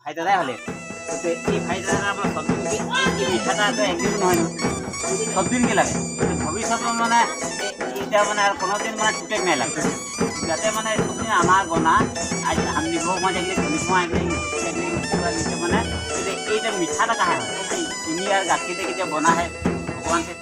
ভাইদাদাই হলে এই ভাইদাদা আপনার সবদিনকে এই মিঠাটা তো একদিন নহয় না সবদিনকে লাগে ভবিষ্যৎ মানে এটা মানে আর কোনোদিন মানে টুটেক নাই লাগে যাতে মানে সবদিন আমার গনা আজ আমি নিব মানে মানে এইটা মিঠাটা কাহে হয় চিনি আর গাখীর দিয়ে যে বনা হয় ভগবানকে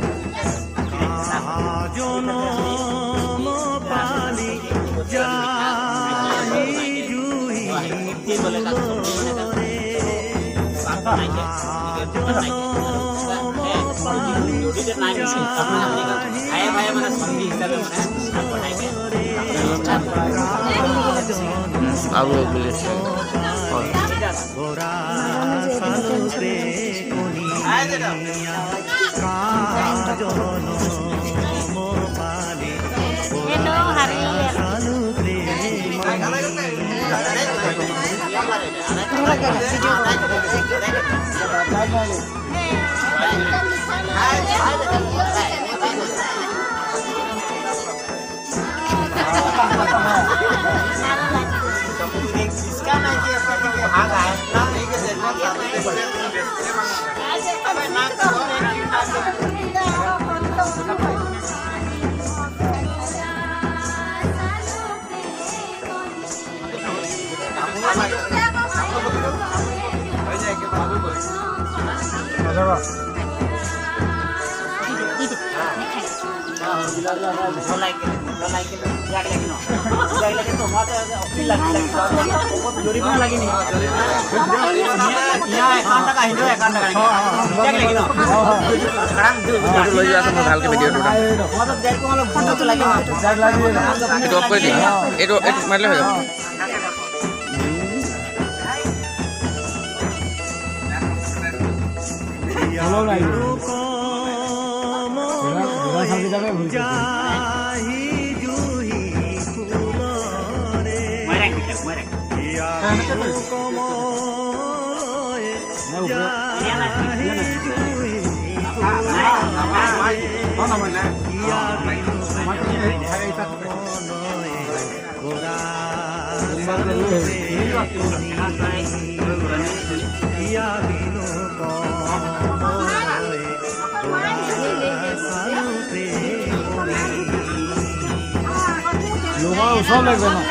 सब लगबे ना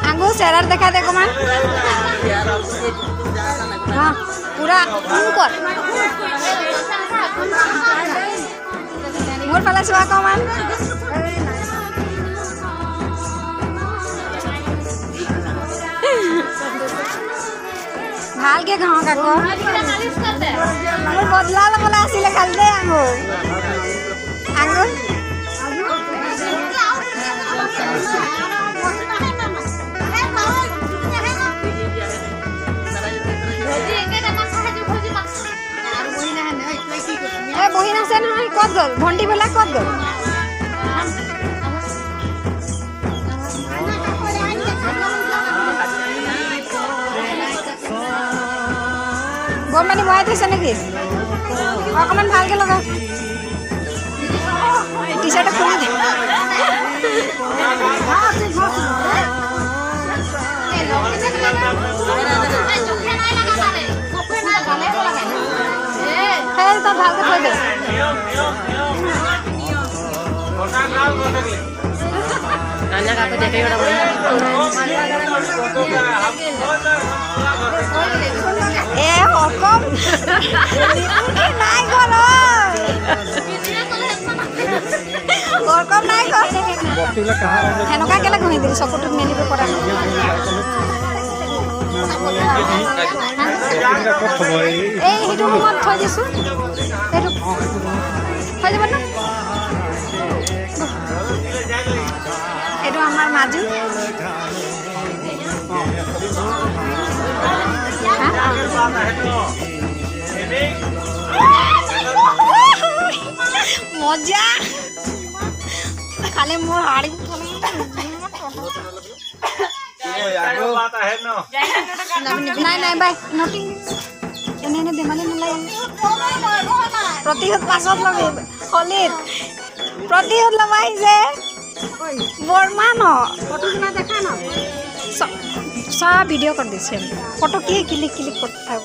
आंगू चेहरा देखा देखो मान हाँ पूरा ऊपर मोर फाले चुआ को मान भाल के घाव का को मोर बदला ला बोला आसिले खाल दे आंगू आंगू बहिना से ना कत गल घंटी बेला कत गल गरमानी बहाई थैसे नेকি অকমান ভালকে লগা টি-শার্ট খুলে দে হ্যাঁ তো ভালকে থৈ দে কান্না কাকে দেখে ওটা বলি এ হকম নাই গলো হকম নাই গল বক্তিলা কাহা হেনকা কেলে কहि দিলি চকুটো মেলিব পৰা এই হিটো মত থৈ দিছো এইটো থৈ দিব না এইটো আমাৰ মাজু মজা খালি মোৰ হাড়ি নাই নাই বাই নটিং এনে এনে ধেমালি নালাগে প্ৰতিশোধ পাছত ল'বি হলিত প্ৰতিশোধ ল'ব আহিছে বৰ্মা ন सब वीडियो कर दीजिए फोटो किए क्लिक क्लिक करता है